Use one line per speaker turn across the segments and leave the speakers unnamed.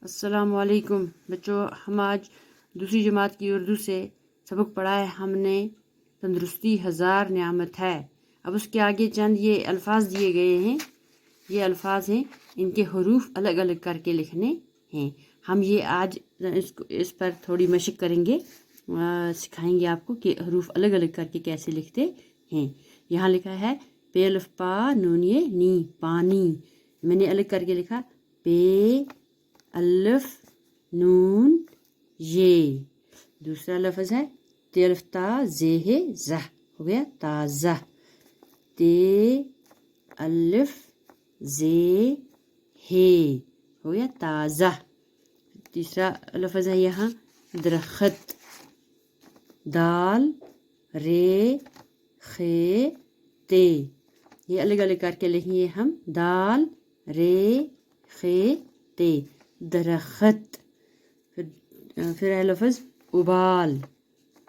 अस्सलाम वालेकुम बच्चों, हम आज दूसरी जमात की उर्दू से सबक पढ़ा है हमने तंदुरुस्ती हज़ार नियामत है। अब उसके आगे चंद ये अल्फाज दिए गए हैं। ये अल्फाज हैं, इनके हरूफ अलग अलग करके लिखने हैं। हम ये आज इस पर थोड़ी मशक करेंगे, सिखाएंगे आपको कि हरूफ अलग अलग करके कैसे लिखते हैं। यहाँ लिखा है पे अलिफ पा नून ये नी पानी। मैंने अलग करके लिखा पे अलिफ नून ये। दूसरा लफ्ज़ है ते अलिफ ता जे है ज़ह, हो गया ताज़ा। ते अलिफ जे है, हो गया ताज़ा। तीसरा लफ्ज़ है यहाँ दरख्त। दाल रे खे ते, ये अलग अलग करके लिखेंगे हम। दाल रे खे ते दरख्त। फिर है लफ्ज़ उबाल।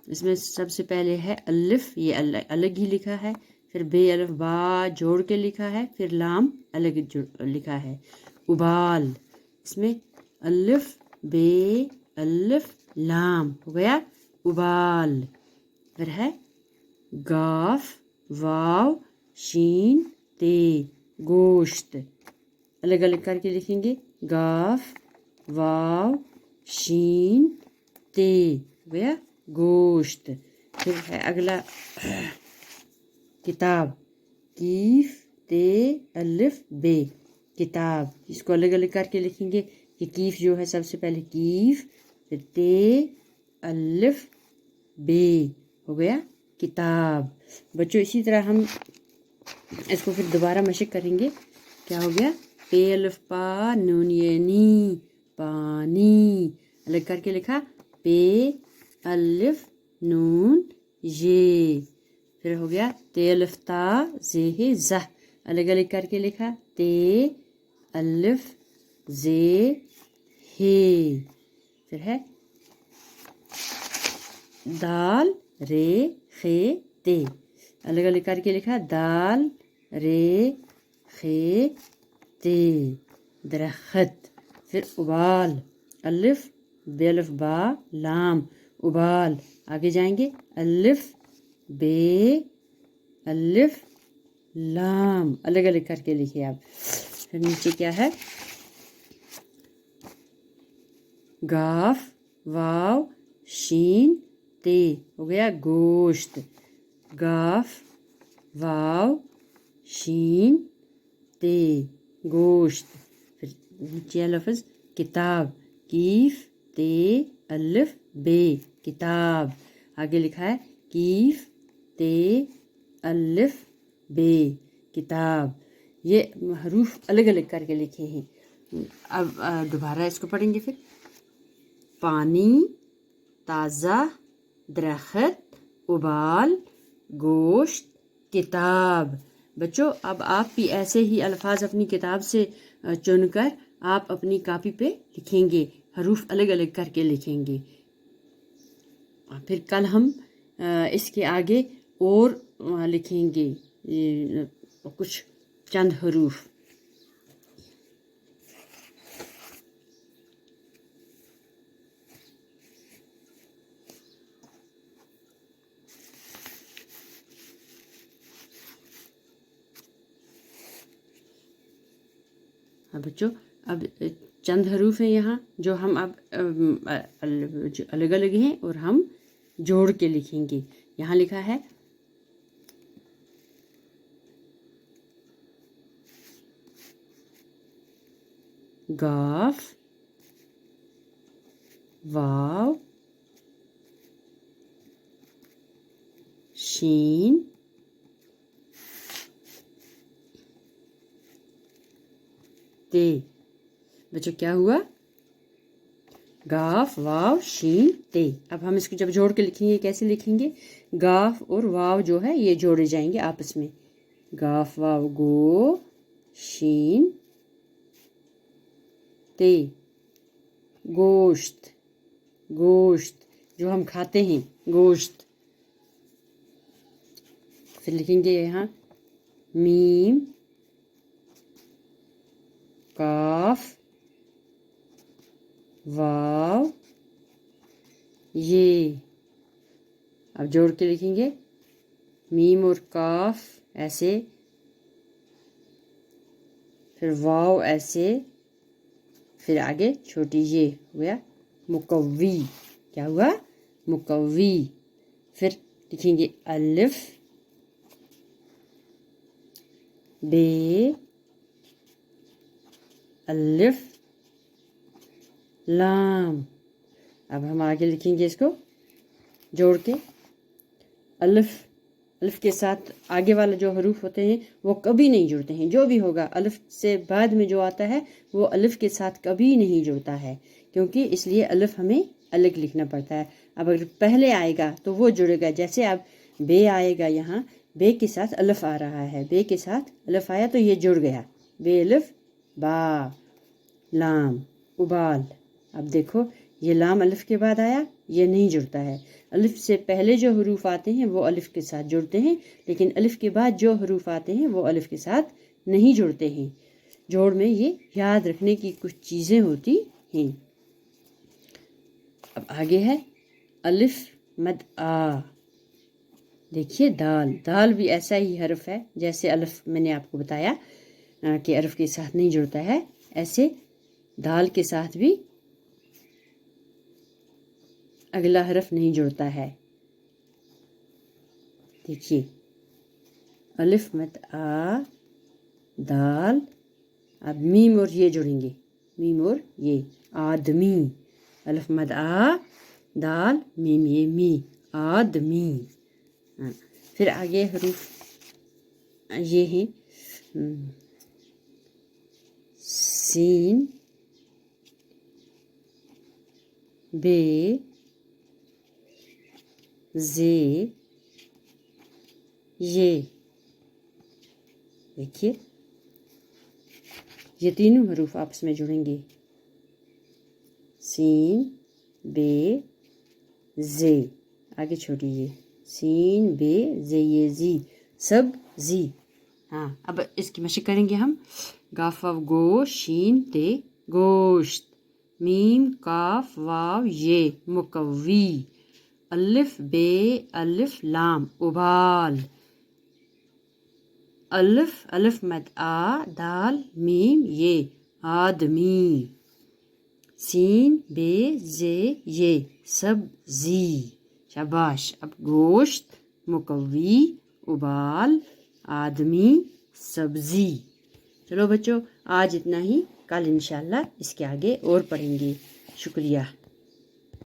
इसमें सबसे पहले है अलिफ, ये अलग ही लिखा है। फिर बे अलिफ बा जोड़ के लिखा है। फिर लाम अलग लिखा है। उबाल, इसमें अलिफ बे अलिफ लाम, हो गया उबाल। फिर है गाफ वाव शीन ते गोश्त। अलग अलग करके लिखेंगे। गाफ वाव शीन ते, हो गया गोश्त। फिर है अगला किताब। कीफ ते अलिफ बे किताब। इसको अलग अलग करके लिखेंगे कि कीफ जो है सबसे पहले कीफ, फिर ते अलिफ बे, हो गया किताब। बच्चों इसी तरह हम इसको फिर दोबारा मशक करेंगे। क्या हो गया? पे अलिफ पा नून ये नी पानी। अलग करके लिखा पे अलिफ नून ये। फिर हो गया ते अलिफ ता जे है ज़ह। अलग अलग करके लिखा ते अलिफ जे हे। फिर है दाल रे खे ते। अलग अलग करके लिखा दाल रे खे ते दरख्त। फिर उबाल। अलिफ बे अलिफ बा लाम उबाल। आगे जाएंगे अलिफ बे अलिफ लाम, अलग अलग करके लिखिए आप। फिर नीचे क्या है? गाफ वाव शीन ते, हो गया गोश्त। गाफ वाव शीन ते गोश्त। फिर नीचे लफ्ज़ किताब। कीफ ते अलिफ बे किताब। आगे लिखा है कीफ ते अलिफ बे किताब। ये हरूफ अलग अलग करके लिखे हैं। अब दोबारा इसको पढ़ेंगे। फिर पानी ताज़ा दरख्त उबाल गोश्त किताब। बच्चों अब आप भी ऐसे ही अल्फाज अपनी किताब से चुनकर आप अपनी कापी पे लिखेंगे। हरूफ अलग अलग करके लिखेंगे। फिर कल हम इसके आगे और लिखेंगे कुछ चंद हरूफ। हाँ बच्चों, अब चंद हरूफ हैं यहाँ जो हम अब अलग अलग हैं और हम जोड़ के लिखेंगे। यहाँ लिखा है गाफ वाव शीन ते। बच्चों क्या हुआ? गाफ वाव शीन ते। अब हम इसको जब जोड़ के लिखेंगे कैसे लिखेंगे? गाफ और वाव जो है ये जोड़े जाएंगे आपस में। गाफ वाव गो शीन ते गोश्त। गोश्त जो हम खाते हैं, गोश्त। फिर लिखेंगे यहाँ मीम काफ واو یہ. اب جوڑ کے لکھیں گے میم اور کاف ایسے، پھر واو ایسے، پھر آگے چھوٹی یہ ہوا مکوی. کیا ہوا؟ مکوی. پھر لکھیں گے الف بے، الف لام. اب ہم آگے لکھیں گے اس کو جوڑ کے. الف، الف کے ساتھ آگے والا جو حروف ہوتے ہیں وہ کبھی نہیں جڑتے ہیں. جو بھی ہوگا الف سے بعد میں جو آتا ہے وہ الف کے ساتھ کبھی نہیں جڑتا ہے، کیونکہ اس لیے الف ہمیں الگ لکھنا پڑتا ہے. اب اگر پہلے آئے گا تو وہ جڑے گا. جیسے اب بے آئے گا، یہاں بے کے ساتھ الف آ رہا ہے، بے کے ساتھ الف آیا تو یہ جڑ گیا. بے الف با، لام ابال. اب دیکھو یہ لام الف کے بعد آیا، یہ نہیں جڑتا ہے. الف سے پہلے جو حروف آتے ہیں وہ الف کے ساتھ جڑتے ہیں، لیکن الف کے بعد جو حروف آتے ہیں وہ الف کے ساتھ نہیں جڑتے ہیں. جوڑ میں یہ یاد رکھنے کی کچھ چیزیں ہوتی ہیں. اب آگے ہے الف مد آ. دیکھیے دال، دال بھی ایسا ہی حرف ہے جیسے الف میں نے آپ کو بتایا کہ الف کے ساتھ نہیں جڑتا ہے، ایسے دال کے ساتھ بھی اگلا حرف نہیں جڑتا ہے. دیکھیے الف مد آ دال. اب میم اور یہ جڑیں گے، میم اور یہ آدمی. الف مد آ دال میم یہ می، آدمی. پھر آگے حروف یہ ہیں سین بے زے یہ. دیکھیے یہ تینوں حروف آپس میں جڑیں گے. سین بے زے، آگے چھوٹی یہ سین بے زے یہ زی، سب زی. ہاں اب اس کی مشق کریں گے ہم. گاف واو گو شین تے گوشت. میم کاف واو یہ مکوی. الف بے الف لام ابال. الف، الف مد آ دال میم یہ آدمی. سین بے زے یہ سبزی. شاباش. اب گوشت، مکوی، ابال، آدمی، سبزی. چلو بچوں آج اتنا ہی، کل انشاءاللہ اس کے آگے اور پڑھیں گے. شکریہ.